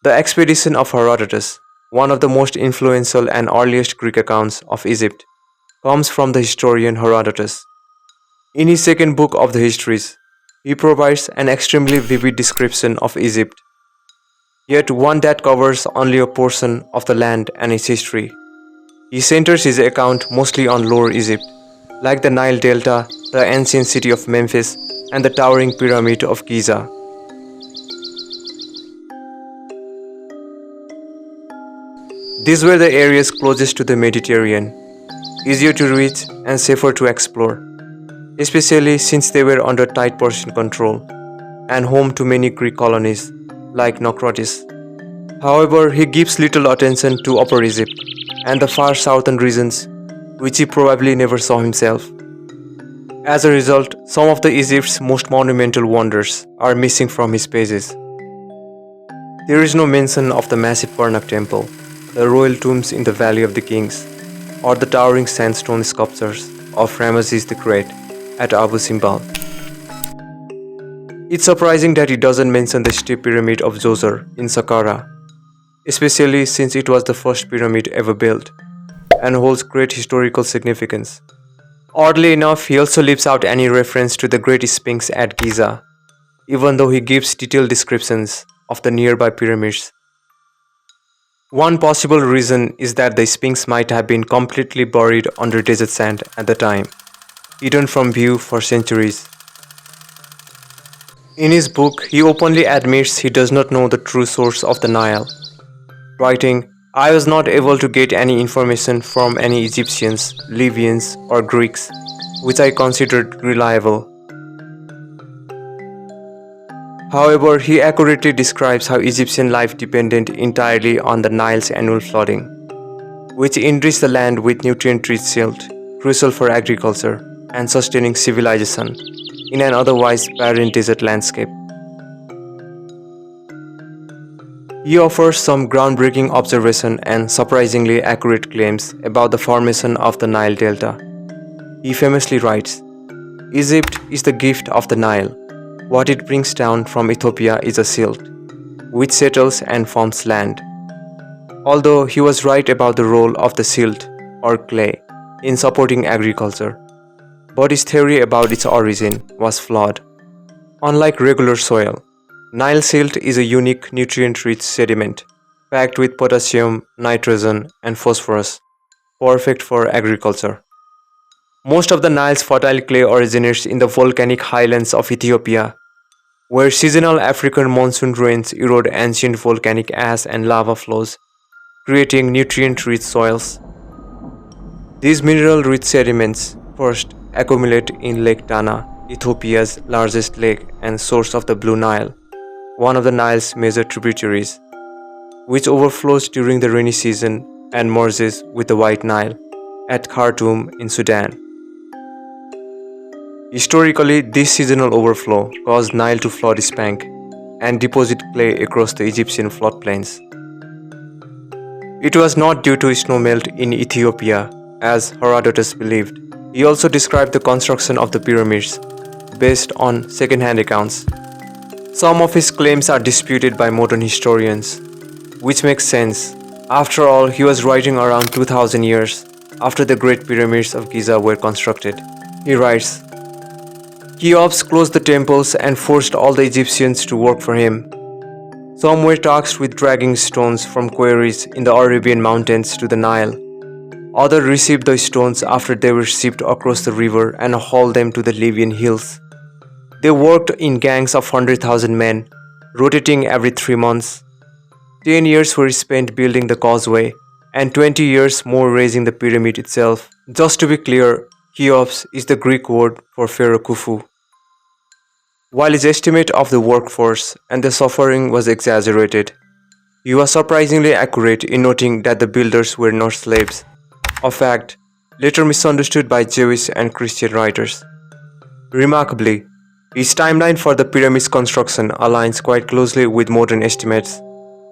The expedition of Herodotus, one of the most influential and earliest Greek accounts of Egypt, comes from the historian Herodotus. In his second book of the Histories, he provides an extremely vivid description of Egypt, yet one that covers only a portion of the land and its history. He centers his account mostly on Lower Egypt, like the Nile Delta, the ancient city of Memphis, and the towering pyramid of Giza. These were the areas closest to the Mediterranean, easier to reach and safer to explore, especially since they were under tight Persian control and home to many Greek colonies like Naucratis. However, he gives little attention to Upper Egypt and the far southern regions, which he probably never saw himself. As a result, some of the Egypt's most monumental wonders are missing from his pages. There is no mention of the massive Karnak temple, the royal tombs in the Valley of the Kings, or the towering sandstone sculptures of Ramesses the Great at Abu Simbel. It's surprising that he doesn't mention the steep pyramid of Djoser in Saqqara, especially since it was the first pyramid ever built and holds great historical significance. Oddly enough, he also leaves out any reference to the Great Sphinx at Giza, even though he gives detailed descriptions of the nearby pyramids. One possible reason is that the Sphinx might have been completely buried under desert sand at the time, hidden from view for centuries. In his book, he openly admits he does not know the true source of the Nile, writing, "I was not able to get any information from any Egyptians, Libyans, or Greeks, which I considered reliable." However, he accurately describes how Egyptian life depended entirely on the Nile's annual flooding, which enriched the land with nutrient-rich silt, crucial for agriculture and sustaining civilization in an otherwise barren desert landscape. He offers some groundbreaking observation and surprisingly accurate claims about the formation of the Nile Delta. He famously writes, "Egypt is the gift of the Nile. What it brings down from Ethiopia is a silt, which settles and forms land." Although he was right about the role of the silt, or clay, in supporting agriculture, but his theory about its origin was flawed. Unlike regular soil, Nile silt is a unique nutrient-rich sediment, packed with potassium, nitrogen, and phosphorus, perfect for agriculture. Most of the Nile's fertile clay originates in the volcanic highlands of Ethiopia, where seasonal African monsoon rains erode ancient volcanic ash and lava flows, creating nutrient-rich soils. These mineral-rich sediments first accumulate in Lake Tana, Ethiopia's largest lake and source of the Blue Nile, one of the Nile's major tributaries, which overflows during the rainy season and merges with the White Nile at Khartoum in Sudan. Historically, this seasonal overflow caused Nile to flood its bank and deposit clay across the Egyptian floodplains. It was not due to snowmelt in Ethiopia, as Herodotus believed. He also described the construction of the pyramids based on second-hand accounts. Some of his claims are disputed by modern historians, which makes sense. After all, he was writing around 2000 years after the Great Pyramids of Giza were constructed. He writes, "Cheops closed the temples and forced all the Egyptians to work for him. Some were tasked with dragging stones from quarries in the Arabian mountains to the Nile. Others received the stones after they were shipped across the river and hauled them to the Libyan hills. They worked in gangs of 100,000 men, rotating every 3 months. 10 years were spent building the causeway, and 20 years more raising the pyramid itself." Just to be clear, Cheops is the Greek word for Pharaoh Khufu. While his estimate of the workforce and the suffering was exaggerated, he was surprisingly accurate in noting that the builders were not slaves, a fact later misunderstood by Jewish and Christian writers. Remarkably, his timeline for the pyramid's construction aligns quite closely with modern estimates,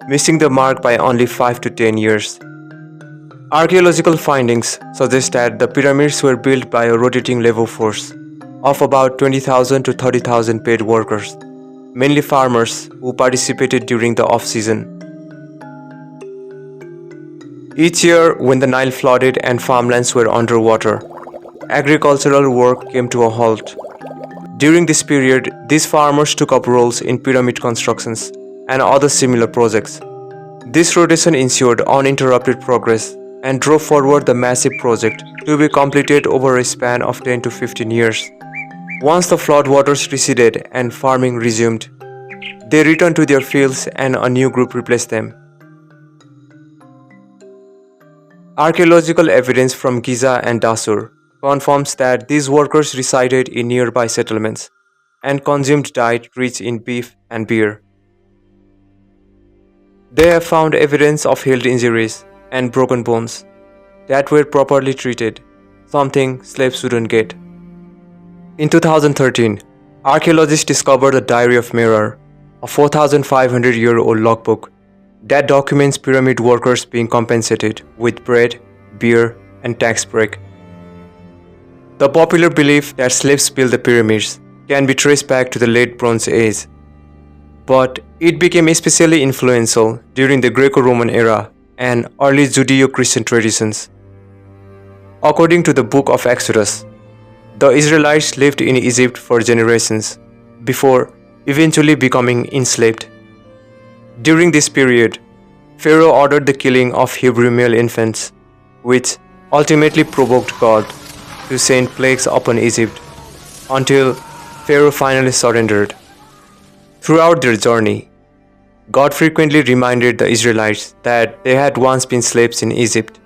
missing the mark by only 5 to 10 years. Archaeological findings suggest that the pyramids were built by a rotating labor force of about 20,000 to 30,000 paid workers, mainly farmers who participated during the off-season. Each year, when the Nile flooded and farmlands were underwater, agricultural work came to a halt. During this period, these farmers took up roles in pyramid constructions and other similar projects. This rotation ensured uninterrupted progress and drove forward the massive project to be completed over a span of 10 to 15 years. Once the floodwaters receded and farming resumed, they returned to their fields and a new group replaced them. Archaeological evidence from Giza and Dasur confirms that these workers resided in nearby settlements and consumed diet rich in beef and beer. They have found evidence of healed injuries and broken bones that were properly treated, something slaves wouldn't get. In 2013, archaeologists discovered the Diary of Mirror, a 4,500-year-old logbook that documents pyramid workers being compensated with bread, beer, and tax break. The popular belief that slaves built the pyramids can be traced back to the late Bronze Age, but it became especially influential during the Greco-Roman era and early Judeo-Christian traditions. According to the book of Exodus, the Israelites lived in Egypt for generations before eventually becoming enslaved. During this period, Pharaoh ordered the killing of Hebrew male infants, which ultimately provoked God to send plagues upon Egypt until Pharaoh finally surrendered. Throughout their journey, God frequently reminded the Israelites that they had once been slaves in Egypt,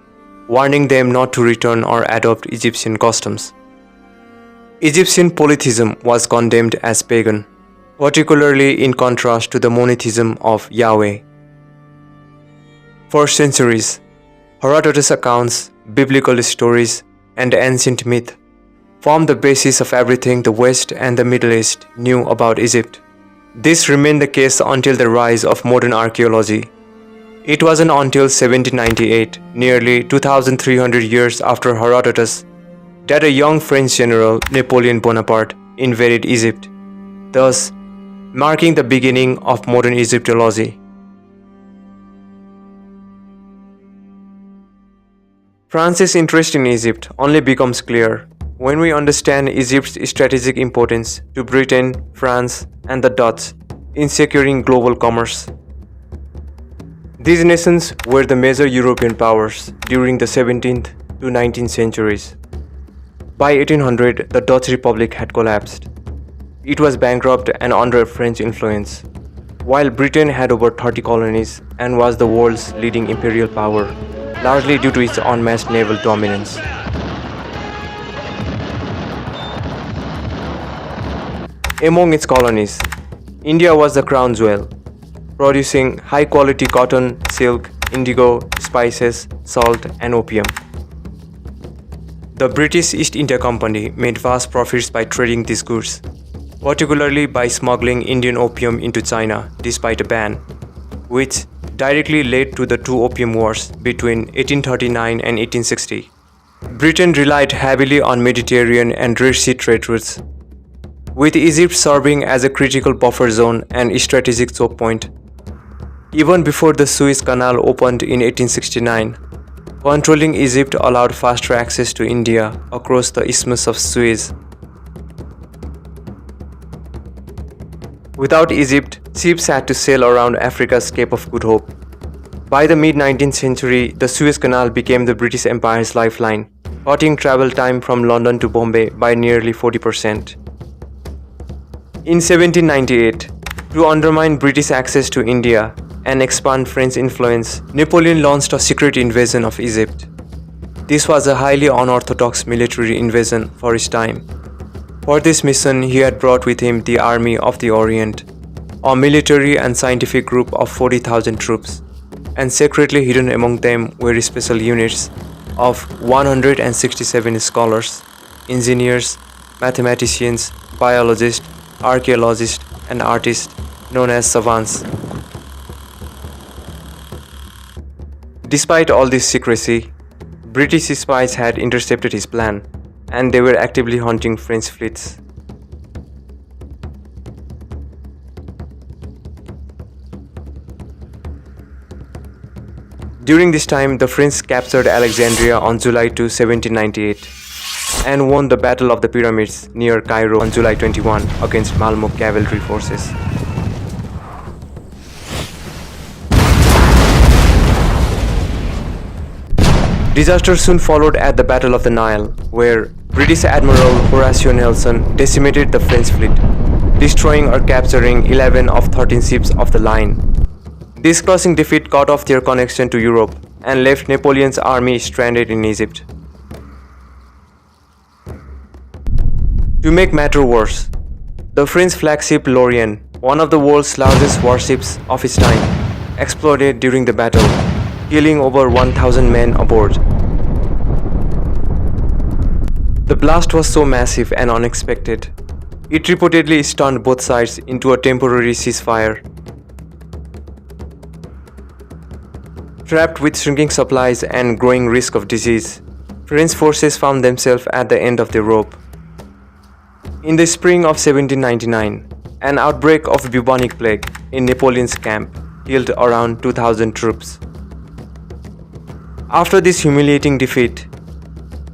warning them not to return or adopt Egyptian customs. Egyptian polytheism was condemned as pagan, particularly in contrast to the monotheism of Yahweh. For centuries, Herodotus accounts, biblical stories, and ancient myth formed the basis of everything the West and the Middle East knew about Egypt. This remained the case until the rise of modern archaeology. It wasn't until 1798, nearly 2,300 years after Herodotus, that a young French general, Napoleon Bonaparte, invaded Egypt, thus marking the beginning of modern Egyptology. France's interest in Egypt only becomes clear when we understand Egypt's strategic importance to Britain, France, and the Dutch in securing global commerce. These nations were the major European powers during the 17th to 19th centuries. By 1800, the Dutch Republic had collapsed. It was bankrupt and under French influence, while Britain had over 30 colonies and was the world's leading imperial power, largely due to its unmatched naval dominance. Among its colonies, India was the crown jewel, producing high-quality cotton, silk, indigo, spices, salt, and opium. The British East India Company made vast profits by trading these goods, particularly by smuggling Indian opium into China despite a ban, which directly led to the two opium wars between 1839 and 1860. Britain relied heavily on Mediterranean and Red Sea trade routes, with Egypt serving as a critical buffer zone and strategic choke point. Even before the Suez Canal opened in 1869, controlling Egypt allowed faster access to India across the Isthmus of Suez. Without Egypt, ships had to sail around Africa's Cape of Good Hope. By the mid-19th century, the Suez Canal became the British Empire's lifeline, cutting travel time from London to Bombay by nearly 40%. In 1798, to undermine British access to India and expand French influence, Napoleon launched a secret invasion of Egypt. This was a highly unorthodox military invasion for his time. For this mission, he had brought with him the Army of the Orient, a military and scientific group of 40,000 troops, and secretly hidden among them were special units of 167 scholars, engineers, mathematicians, biologists, archaeologists, and artists known as savants. Despite all this secrecy, British spies had intercepted his plan, and they were actively hunting French fleets. During this time, the French captured Alexandria on July 2, 1798 and won the Battle of the Pyramids near Cairo on July 21 against Malmuk cavalry forces. Disaster soon followed at the Battle of the Nile, where British Admiral Horatio Nelson decimated the French fleet, destroying or capturing 11 of 13 ships of the line. This crushing defeat cut off their connection to Europe and left Napoleon's army stranded in Egypt. To make matters worse, the French flagship Lorient, one of the world's largest warships of its time, exploded during the battle, killing over 1,000 men aboard. The blast was so massive and unexpected, it reportedly stunned both sides into a temporary ceasefire. Trapped with shrinking supplies and growing risk of disease, French forces found themselves at the end of their rope. In the spring of 1799, an outbreak of bubonic plague in Napoleon's camp killed around 2,000 troops. After this humiliating defeat,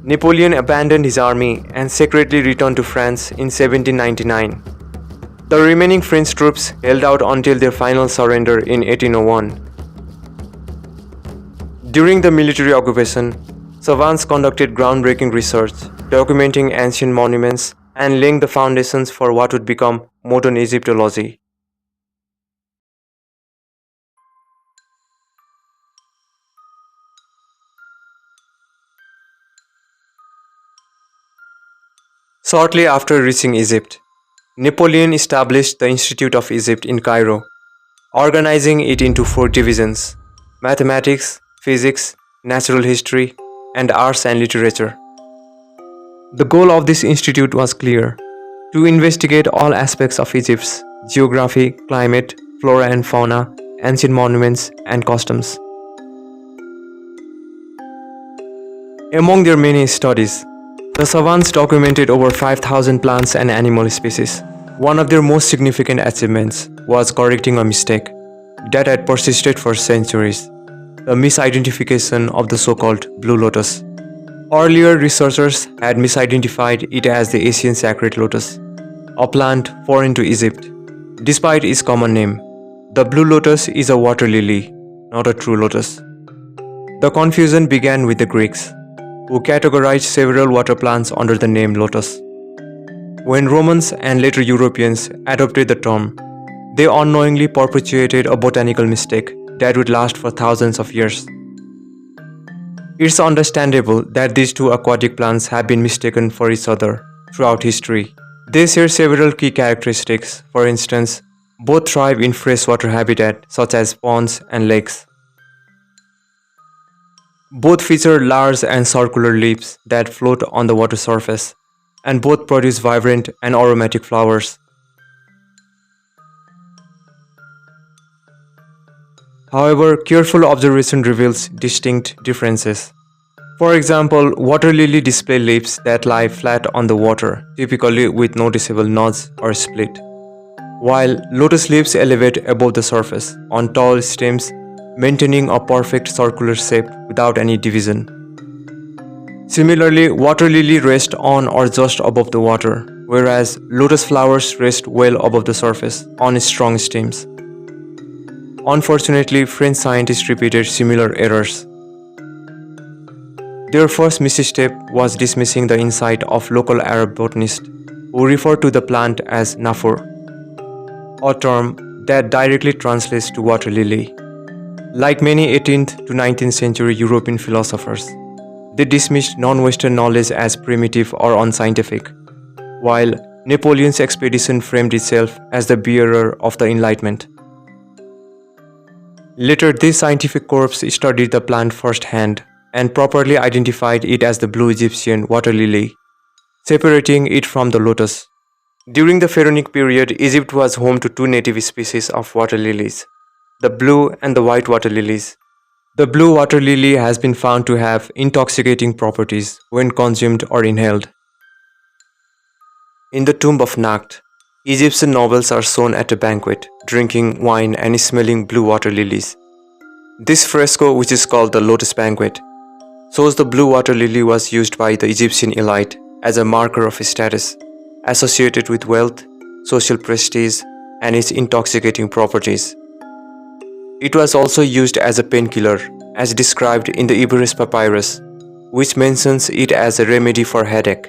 Napoleon abandoned his army and secretly returned to France in 1799. The remaining French troops held out until their final surrender in 1801. During the military occupation, savants conducted groundbreaking research, documenting ancient monuments and laying the foundations for what would become modern Egyptology. Shortly after reaching Egypt, Napoleon established the Institute of Egypt in Cairo, organizing it into 4 divisions: mathematics, physics, natural history, and arts and literature. The goal of this institute was clear: to investigate all aspects of Egypt's geography, climate, flora and fauna, ancient monuments, and customs. Among their many studies, the savants documented over 5,000 plants and animal species. One of their most significant achievements was correcting a mistake that had persisted for centuries: the misidentification of the so-called Blue Lotus. Earlier researchers had misidentified it as the Asian sacred lotus, a plant foreign to Egypt. Despite its common name, the blue lotus is a water lily, not a true lotus. The confusion began with the Greeks, who categorized several water plants under the name lotus. When Romans and later Europeans adopted the term, they unknowingly perpetuated a botanical mistake that would last for thousands of years. It's understandable that these two aquatic plants have been mistaken for each other throughout history. They share several key characteristics. For instance, both thrive in freshwater habitat such as ponds and lakes. Both feature large and circular leaves that float on the water surface, and both produce vibrant and aromatic flowers. However, careful observation reveals distinct differences. For example, water lily display leaves that lie flat on the water, typically with noticeable nodes or split, while lotus leaves elevate above the surface on tall stems, maintaining a perfect circular shape without any division. Similarly, water lily rest on or just above the water, whereas lotus flowers rest well above the surface on strong stems. Unfortunately, French scientists repeated similar errors. Their first misstep was dismissing the insight of local Arab botanists who referred to the plant as nafur, a term that directly translates to water lily. Like many 18th to 19th century European philosophers, they dismissed non-Western knowledge as primitive or unscientific, while Napoleon's expedition framed itself as the bearer of the Enlightenment. Later, this scientific corps studied the plant firsthand and properly identified it as the blue Egyptian water lily, separating it from the lotus. During the Pharaonic period, Egypt was home to 2 native species of water lilies, the blue and the white water lilies. The blue water lily has been found to have intoxicating properties when consumed or inhaled. In the tomb of Nakht, Egyptian nobles are shown at a banquet, drinking wine and smelling blue water lilies. This fresco, which is called the Lotus Banquet, shows the blue water lily was used by the Egyptian elite as a marker of status, associated with wealth, social prestige, and its intoxicating properties. It was also used as a painkiller, as described in the Iberus papyrus, which mentions it as a remedy for headache.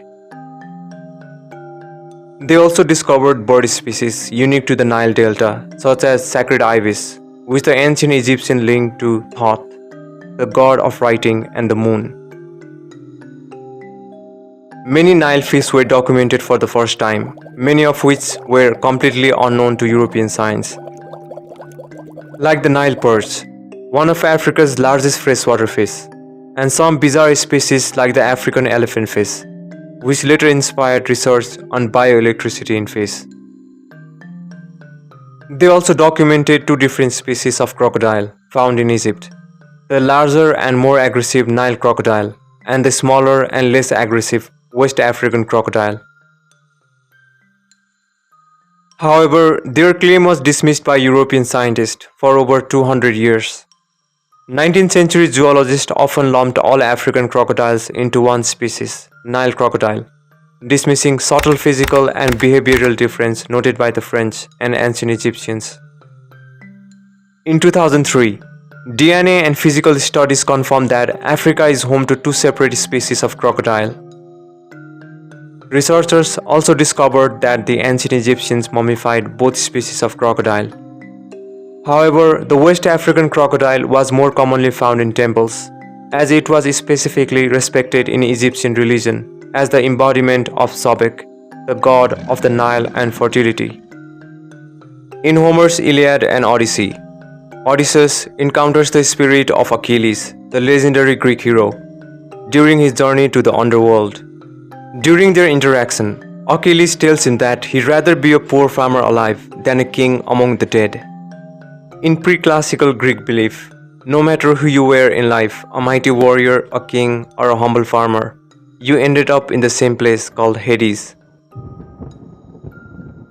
They also discovered bird species unique to the Nile Delta, such as sacred ibis, which the ancient Egyptian linked to Thoth, the god of writing and the moon. Many Nile fish were documented for the first time, many of which were completely unknown to European science. Like the Nile perch, one of Africa's largest freshwater fish, and some bizarre species like the African elephant fish, which later inspired research on bioelectricity in fish. They also documented two different species of crocodile found in Egypt: the larger and more aggressive Nile crocodile, and the smaller and less aggressive West African crocodile. However, their claim was dismissed by European scientists for over 200 years. 19th century zoologists often lumped all African crocodiles into one species, Nile crocodile, dismissing subtle physical and behavioral difference noted by the French and ancient Egyptians. In 2003, DNA and physical studies confirmed that Africa is home to two separate species of crocodile. Researchers also discovered that the ancient Egyptians mummified both species of crocodile. However, the West African crocodile was more commonly found in temples, as it was specifically respected in Egyptian religion as the embodiment of Sobek, the god of the Nile and fertility. In Homer's Iliad and Odyssey, Odysseus encounters the spirit of Achilles, the legendary Greek hero, during his journey to the underworld. During their interaction, Achilles tells him that he'd rather be a poor farmer alive than a king among the dead. In pre-classical Greek belief, no matter who you were in life, a mighty warrior, a king, or a humble farmer, you ended up in the same place called Hades.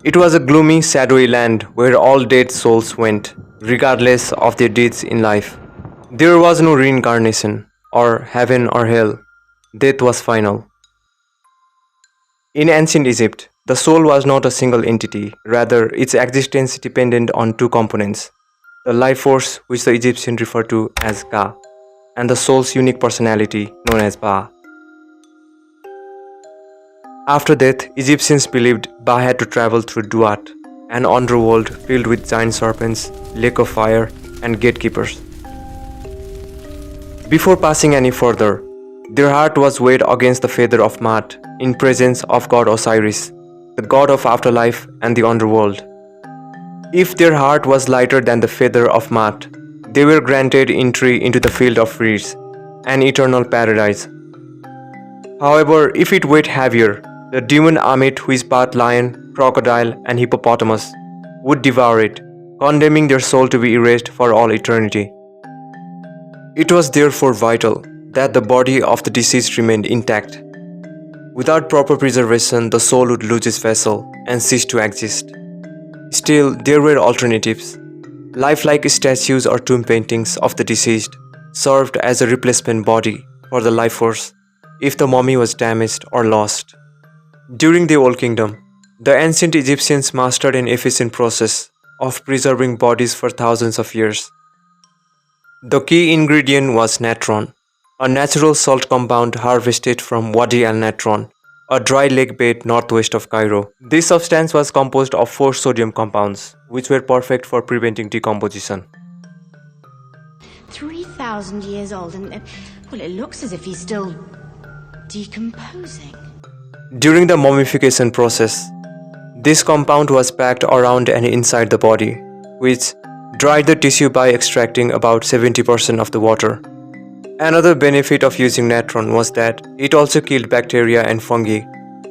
It was a gloomy, shadowy land where all dead souls went, regardless of their deeds in life. There was no reincarnation, or heaven or hell. Death was final. In ancient Egypt, the soul was not a single entity, rather its existence depended on two components: the life force, which the Egyptians referred to as Ka, and the soul's unique personality, known as Ba. After death, Egyptians believed Ba had to travel through Duat, an underworld filled with giant serpents, lake of fire, and gatekeepers. Before passing any further, their heart was weighed against the feather of Maat in presence of god Osiris, the god of afterlife and the underworld. If their heart was lighter than the feather of Maat, they were granted entry into the field of reeds, an eternal paradise. However, if it weighed heavier, the demon Amit, who is part lion, crocodile, and hippopotamus, would devour it, condemning their soul to be erased for all eternity. It was therefore vital that the body of the deceased remained intact. Without proper preservation, the soul would lose its vessel and cease to exist. Still, there were alternatives. Lifelike statues or tomb paintings of the deceased served as a replacement body for the life force if the mummy was damaged or lost. During the Old Kingdom, the ancient Egyptians mastered an efficient process of preserving bodies for thousands of years. The key ingredient was natron, a natural salt compound harvested from Wadi al-Natron, a dry lake bed northwest of Cairo. This substance was composed of 4 sodium compounds, which were perfect for preventing decomposition. 3,000 years old, and well, it looks as if he's still decomposing. During the mummification process, this compound was packed around and inside the body, which dried the tissue by extracting about 70% of the water. Another benefit of using natron was that it also killed bacteria and fungi,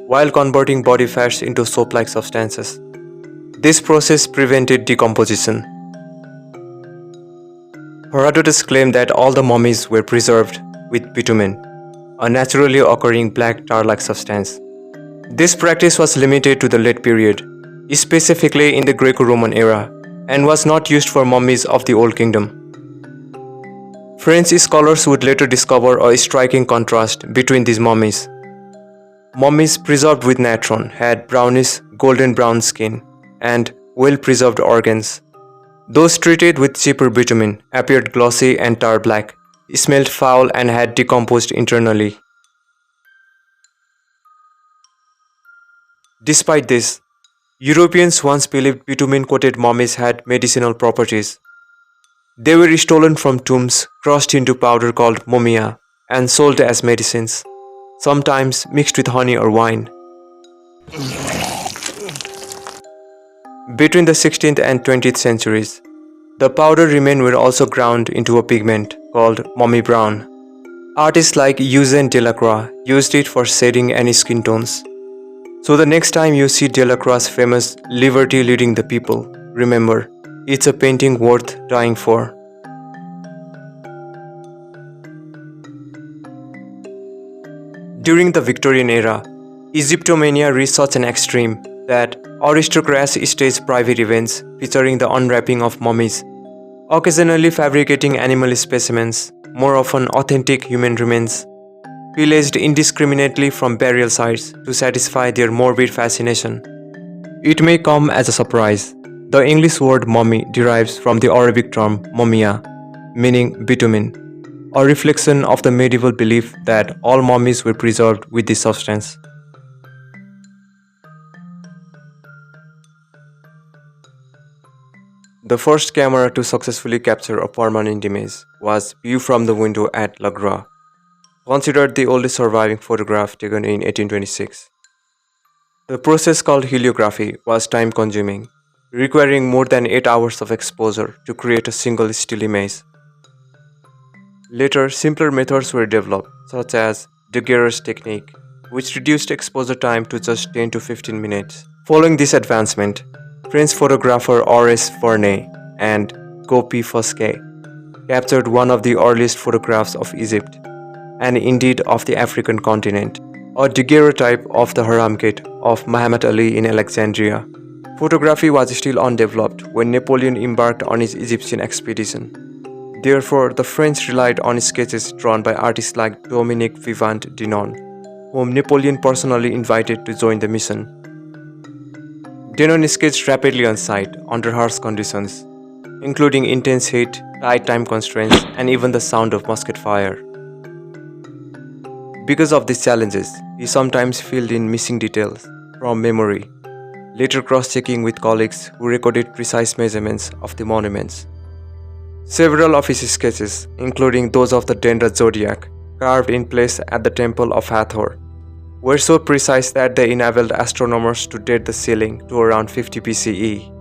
while converting body fats into soap-like substances. This process prevented decomposition. Herodotus claimed that all the mummies were preserved with bitumen, a naturally occurring black tar-like substance. This practice was limited to the late period, specifically in the Greco-Roman era, and was not used for mummies of the Old Kingdom. French scholars would later discover a striking contrast between these mummies. Mummies preserved with natron had brownish, golden brown skin and well-preserved organs. Those treated with cheaper bitumen appeared glossy and tar black, smelled foul and had decomposed internally. Despite this, Europeans once believed bitumen-coated mummies had medicinal properties. They were stolen from tombs, crushed into powder called mumia, and sold as medicines, sometimes mixed with honey or wine. Between the 16th and 20th centuries, the powder remains were also ground into a pigment called mummy brown. Artists like Eugène Delacroix used it for shading and skin tones. So the next time you see Delacroix's famous Liberty Leading the People, remember, it's a painting worth dying for. During the Victorian era, Egyptomania reached such an extreme that aristocrats staged private events featuring the unwrapping of mummies, occasionally fabricating animal specimens, more often authentic human remains, pillaged indiscriminately from burial sites to satisfy their morbid fascination. It may come as a surprise. The English word mummy derives from the Arabic term mumia, meaning bitumen, a reflection of the medieval belief that all mummies were preserved with this substance. The first camera to successfully capture a permanent image was View from the Window at La Grau, considered the oldest surviving photograph taken in 1826. The process called heliography was time-consuming, requiring more than 8 hours of exposure to create a single still image. Later, simpler methods were developed, such as Daguerre's technique, which reduced exposure time to just 10 to 15 minutes. Following this advancement, French photographer Horace Vernet and Gopi Fosquet captured one of the earliest photographs of Egypt, and indeed of the African continent, a daguerreotype of the Haram Gate of Muhammad Ali in Alexandria. Photography was still undeveloped when Napoleon embarked on his Egyptian expedition. Therefore, the French relied on sketches drawn by artists like Dominique Vivant Denon, whom Napoleon personally invited to join the mission. Denon sketched rapidly on site under harsh conditions, including intense heat, tight time constraints, and even the sound of musket fire. Because of these challenges, he sometimes filled in missing details from memory, later cross-checking with colleagues who recorded precise measurements of the monuments. Several of his sketches, including those of the Dendra zodiac, carved in place at the Temple of Hathor, were so precise that they enabled astronomers to date the ceiling to around 50 BCE.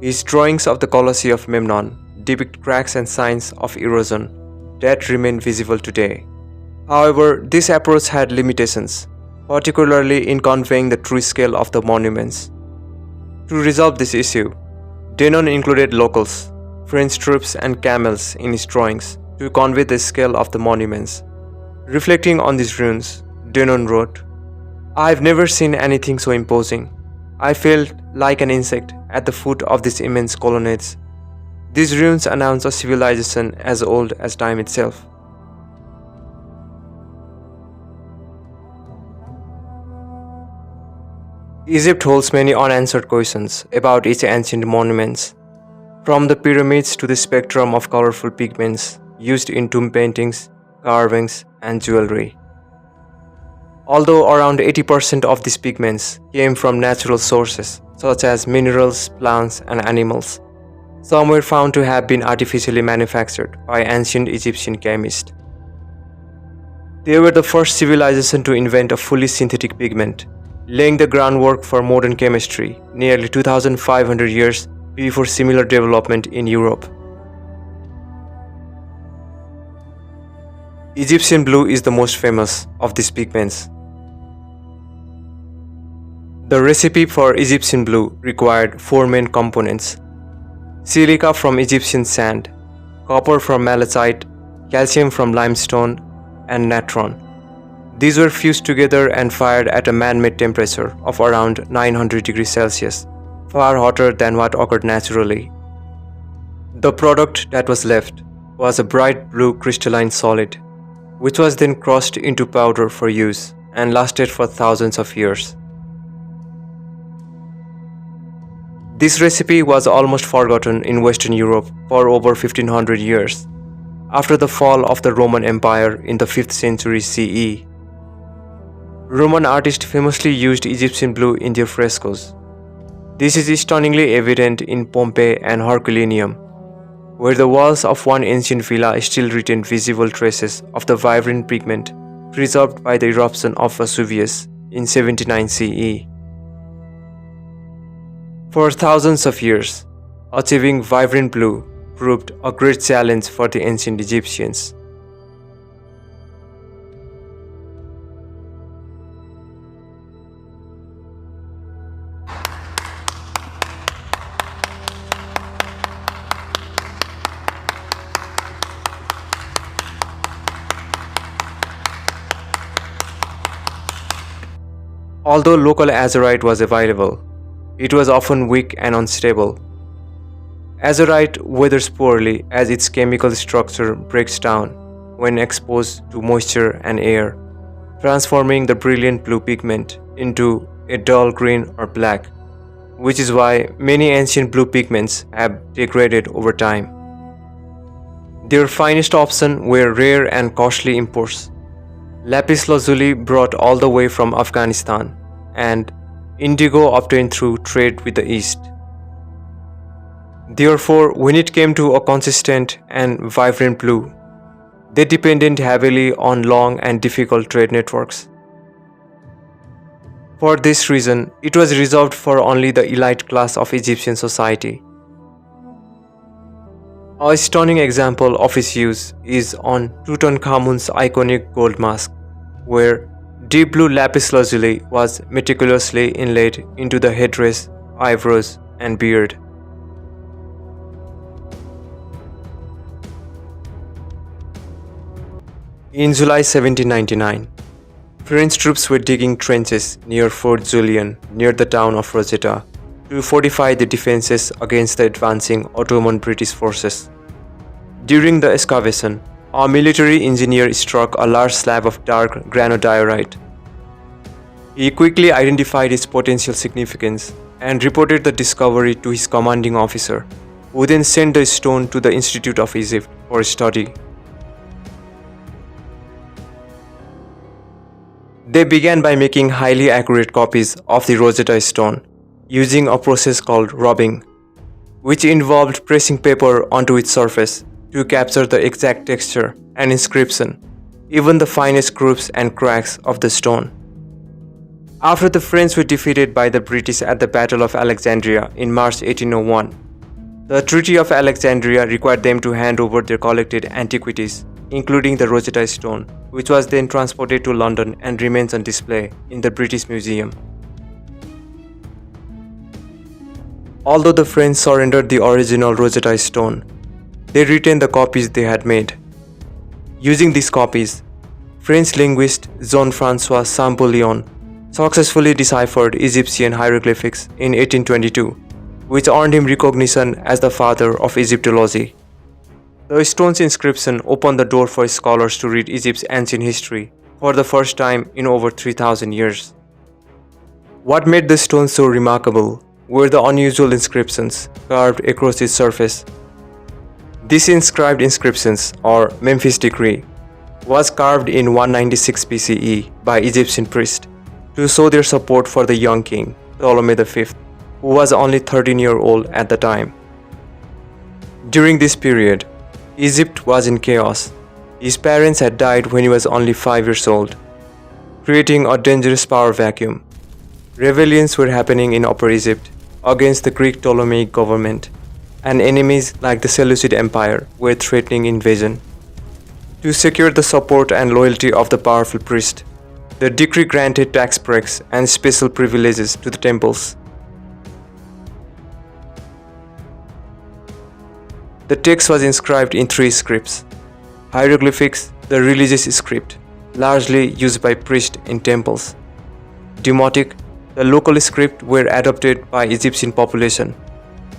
His drawings of the Colossi of Memnon depict cracks and signs of erosion that remain visible today. However, this approach had limitations, particularly in conveying the true scale of the monuments. To resolve this issue, Denon included locals, French troops and camels in his drawings to convey the scale of the monuments. Reflecting on these ruins, Denon wrote, "I've never seen anything so imposing. I felt like an insect at the foot of these immense colonnades. These ruins announce a civilization as old as time itself." Egypt holds many unanswered questions about its ancient monuments, from the pyramids to the spectrum of colorful pigments used in tomb paintings, carvings, and jewelry. Although around 80% of these pigments came from natural sources such as minerals, plants, and animals, some were found to have been artificially manufactured by ancient Egyptian chemists. They were the first civilization to invent a fully synthetic pigment, laying the groundwork for modern chemistry nearly 2,500 years before similar development in Europe. Egyptian blue is the most famous of these pigments. The recipe for Egyptian blue required 4 main components: silica from Egyptian sand, copper from malachite, calcium from limestone, and natron. These were fused together and fired at a man-made temperature of around 900 degrees Celsius, far hotter than what occurred naturally. The product that was left was a bright blue crystalline solid, which was then crushed into powder for use and lasted for thousands of years. This recipe was almost forgotten in Western Europe for over 1500 years, after the fall of the Roman Empire in the 5th century CE. Roman artists famously used Egyptian blue in their frescoes. This is stunningly evident in Pompeii and Herculaneum, where the walls of one ancient villa still retain visible traces of the vibrant pigment preserved by the eruption of Vesuvius in 79 CE. For thousands of years, achieving vibrant blue proved a great challenge for the ancient Egyptians. Although local azurite was available, it was often weak and unstable. Azurite weathers poorly as its chemical structure breaks down when exposed to moisture and air, transforming the brilliant blue pigment into a dull green or black, which is why many ancient blue pigments have degraded over time. Their finest option were rare and costly imports. Lapis lazuli brought all the way from Afghanistan, and indigo obtained through trade with the East. Therefore, when it came to a consistent and vibrant blue, they depended heavily on long and difficult trade networks. For this reason, it was reserved for only the elite class of Egyptian society. A stunning example of its use is on Tutankhamun's iconic gold mask, where deep blue lapis lazuli was meticulously inlaid into the headdress, eyebrows, and beard. In July 1799, French troops were digging trenches near Fort Julian, near the town of Rosetta, to fortify the defenses against the advancing Ottoman British forces. During the excavation, a military engineer struck a large slab of dark granodiorite. He quickly identified its potential significance and reported the discovery to his commanding officer, who then sent the stone to the Institute of Egypt for study. They began by making highly accurate copies of the Rosetta Stone, using a process called rubbing, which involved pressing paper onto its surface to capture the exact texture and inscription, even the finest grooves and cracks of the stone. After the French were defeated by the British at the Battle of Alexandria in March 1801, the Treaty of Alexandria required them to hand over their collected antiquities, including the Rosetta Stone, which was then transported to London and remains on display in the British Museum. Although the French surrendered the original Rosetta Stone, they retained the copies they had made. Using these copies, French linguist Jean-François Champollion successfully deciphered Egyptian hieroglyphics in 1822, which earned him recognition as the father of Egyptology. The stone's inscription opened the door for scholars to read Egypt's ancient history for the first time in over 3,000 years. What made the stone so remarkable were the unusual inscriptions carved across its surface. This inscribed inscriptions, or Memphis Decree, was carved in 196 BCE by Egyptian priests to show their support for the young king, Ptolemy V, who was only 13-year-old at the time. During this period, Egypt was in chaos. His parents had died when he was only 5 years old, creating a dangerous power vacuum. Rebellions were happening in Upper Egypt against the Greek Ptolemaic government, and enemies like the Seleucid Empire were threatening invasion. To secure the support and loyalty of the powerful priest, the decree granted tax breaks and special privileges to the temples. The text was inscribed in 3 scripts: hieroglyphics, the religious script, largely used by priests in temples; Demotic, the local script were adopted by Egyptian population;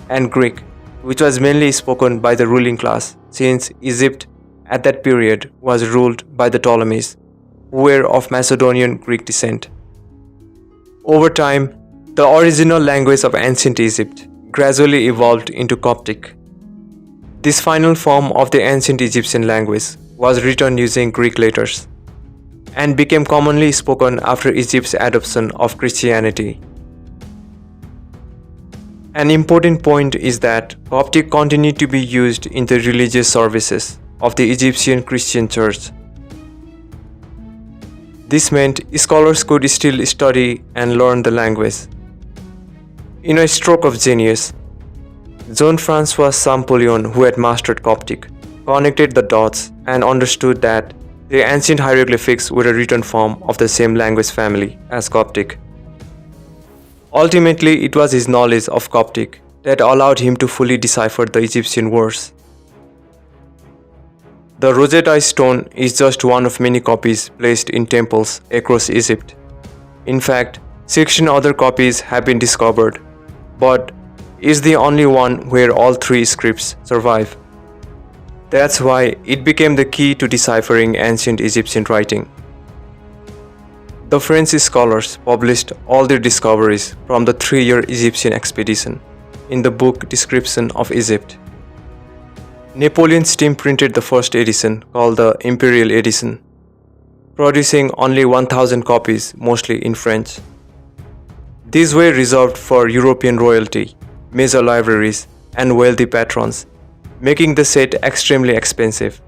and Greek, which was mainly spoken by the ruling class, since Egypt at that period was ruled by the Ptolemies, who were of Macedonian Greek descent. Over time, the original language of ancient Egypt gradually evolved into Coptic. This final form of the ancient Egyptian language was written using Greek letters and became commonly spoken after Egypt's adoption of Christianity. An important point is that Coptic continued to be used in the religious services of the Egyptian Christian Church. This meant scholars could still study and learn the language. In a stroke of genius, Jean-François Champollion, who had mastered Coptic, connected the dots and understood that the ancient hieroglyphics were a written form of the same language family as Coptic. Ultimately, it was his knowledge of Coptic that allowed him to fully decipher the Egyptian words. The Rosetta Stone is just one of many copies placed in temples across Egypt. In fact, 16 other copies have been discovered, but is the only one where all three scripts survive. That's why it became the key to deciphering ancient Egyptian writing. The French scholars published all their discoveries from the 3-year Egyptian expedition in the book Description of Egypt. Napoleon's team printed the first edition, called the Imperial Edition, producing only 1,000 copies, mostly in French. These were reserved for European royalty, major libraries, and wealthy patrons, making the set extremely expensive.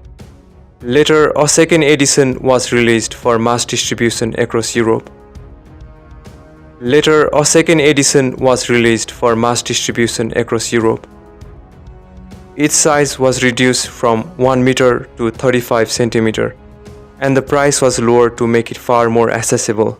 Later, a second edition was released for mass distribution across Europe. Its size was reduced from 1 meter to 35 centimeter, and the price was lowered to make it far more accessible.